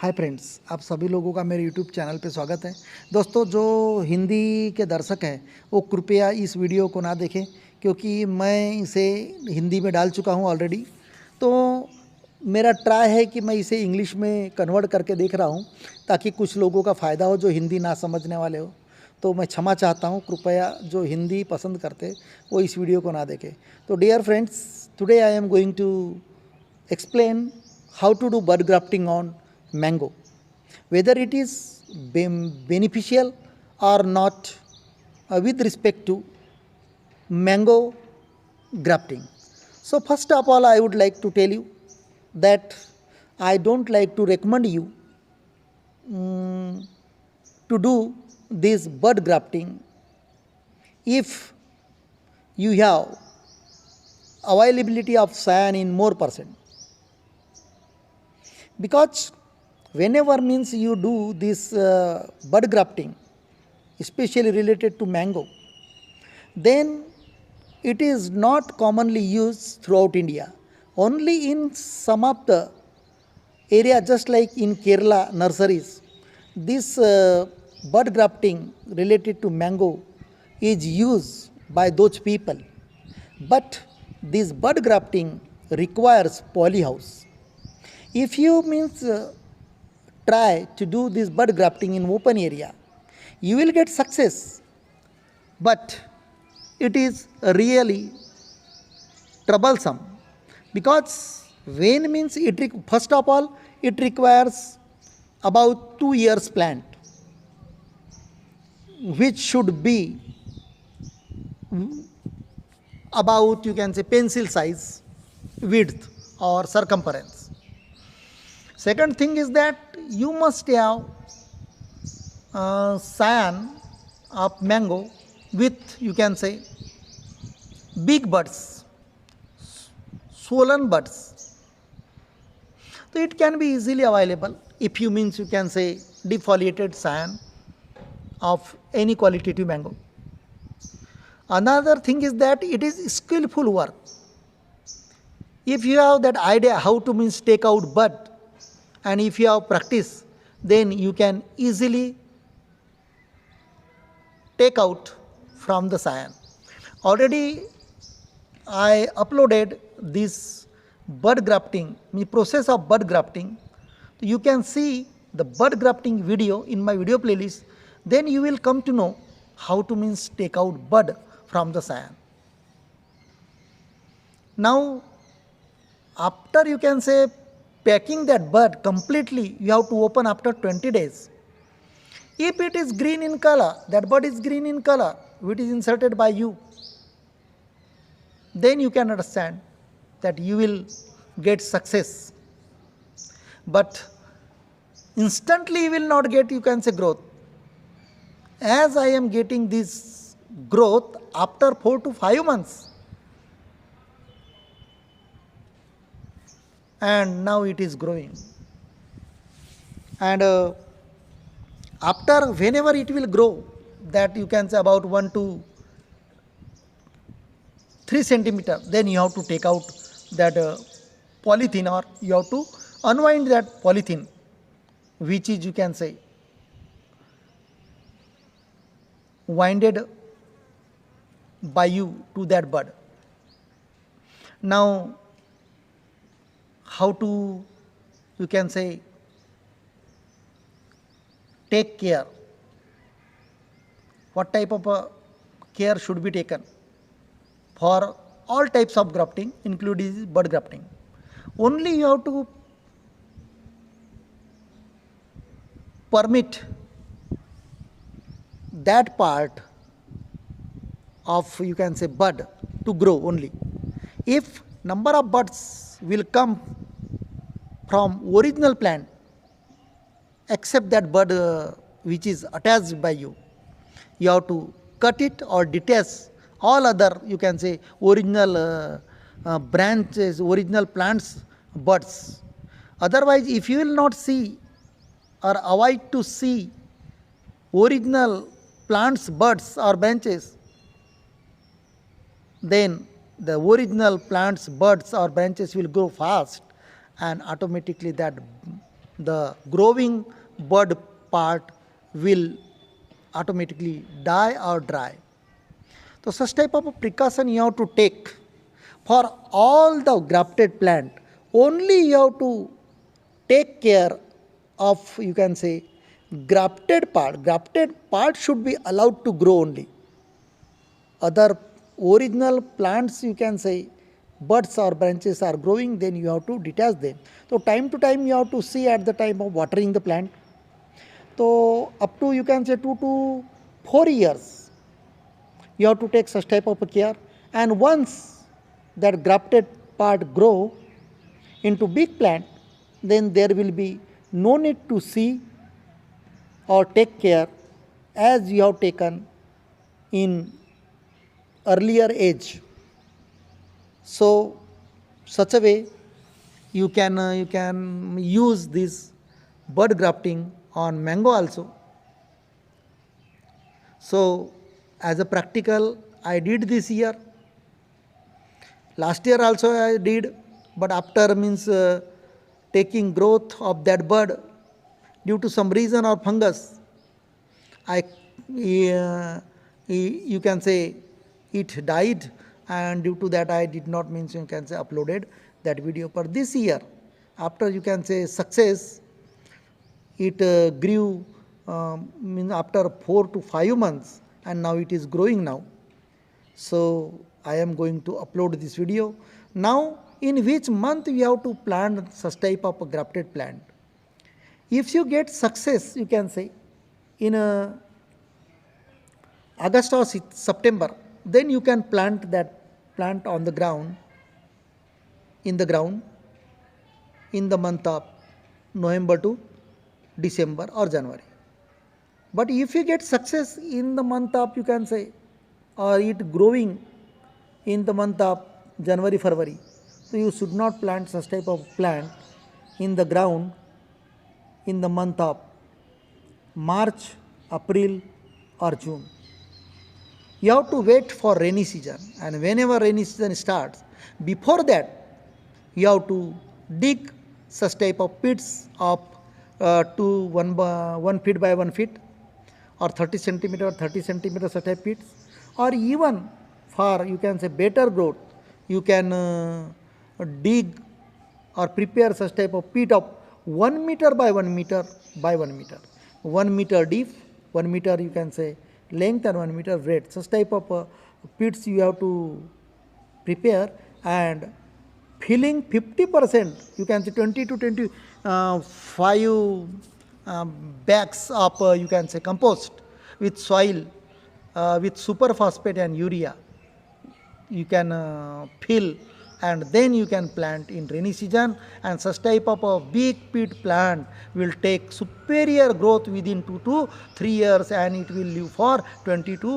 Hi friends, आप सभी लोगों का मेरे यूट्यूब चैनल पे स्वागत है। दोस्तों, जो हिंदी के दर्शक हैं वो कृपया इस वीडियो को ना देखें, क्योंकि मैं इसे हिंदी में डाल चुका हूँ ऑलरेडी। तो मेरा ट्राई है कि मैं इसे इंग्लिश में कन्वर्ट करके देख रहा हूँ, ताकि कुछ लोगों का फ़ायदा हो जो हिंदी ना समझने वाले हो। तो मैं क्षमा चाहता हूँ, कृपया जो हिंदी पसंद करते वो इस वीडियो को ना देखें। तो dear friends, today I am going to explain how to do bud grafting on mango, whether it is beneficial or not, with respect to mango grafting. So first of all, I would like to tell you that I don't like to recommend you to do this bud grafting if you have availability of cyan in more percent, because whenever means you do this bud grafting, especially related to mango, then it is not commonly used throughout India. Only in some of the area, just like in Kerala nurseries, this bud grafting related to mango is used by those people. But this bud grafting requires polyhouse. If you means try to do this bud grafting in open area, you will get success, but it is really troublesome, because when means first of all it requires about 2 years plant, which should be about, you can say, pencil size width or circumference. Second thing is that you must have cyan of mango with, you can say, big buds, swollen buds. So it can be easily available if you means, you can say, defoliated cyan of any qualitative mango. Another thing is that it is skillful work. If you have that idea how to means take out bud, and if you have practice, then you can easily take out from the cyan. Already I uploaded this bud grafting, process of bud grafting. You can see the bud grafting video in my video playlist. Then you will come to know how to means take out bud from the cyan. Now, after, you can say, packing that bud completely, you have to open after 20 days. If it is green in color, that bud is green in color, which is inserted by you, then you can understand that you will get success. But instantly you will not get, you can say, growth. As I am getting this growth after 4 to 5 months, and now it is growing. And after, whenever it will grow, that you can say about 1 to 3 centimeter, then you have to take out that polythene, or you have to unwind that polythene, which is, you can say, winded by you to that bud. Now, how to, you can say, take care, what type of care should be taken for all types of grafting, including bud grafting. Only you have to permit that part of, you can say, bud to grow only. If number of buds will come from original plant, except that bud which is attached by you, you have to cut it or detach all other, you can say, original branches, original plants, buds. Otherwise, if you will not see or avoid to see original plants, buds or branches, then the original plants, buds or branches will grow fast, and automatically that the growing bud part will automatically die or dry. So such type of a precaution you have to take for all the grafted plant. Only you have to take care of, you can say, grafted part. Grafted part should be allowed to grow only. Other original plants, you can say, buds or branches are growing, then you have to detach them. So time to time you have to see at the time of watering the plant. So up to, you can say, 2 to 4 years you have to take such type of a care. And once that grafted part grow into big plant, then there will be no need to see or take care as you have taken in earlier age. So such a way you can use this bud grafting on mango also. So as a practical I did this year. Last year also I did, but after means taking growth of that bud due to some reason or fungus, I you can say it died, and due to that I did not means, you can say, uploaded that video. For this year, after, you can say, success, it grew means after 4 to 5 months, and now it is growing now. So I am going to upload this video. Now in which month we have to plant such type of a grafted plant? If you get success, you can say, in August or September, then you can plant that plant on the ground, in the ground, in the month of November to December or January. But if you get success in the month of, you can say, or it growing in the month of January, February, so you should not plant such type of plant in the ground in the month of March, April or June. You have to wait for rainy season, and whenever rainy season starts, before that you have to dig such type of pits of 1 feet by 1 feet or 30 centimeter 30 centimeter such type pits, or even for, you can say, better growth, you can dig or prepare such type of pit of 1 meter by 1 meter by 1 meter, 1 meter deep, 1 meter, you can say, length, and 1 meter breadth. Such type of pits you have to prepare, and filling 50%, you can say 20 to 25 bags of, you can say, compost with soil, with superphosphate and urea, you can fill, and then you can plant in rainy season. And such type of a big pit plant will take superior growth within 2 to 3 years, and it will live for 20 to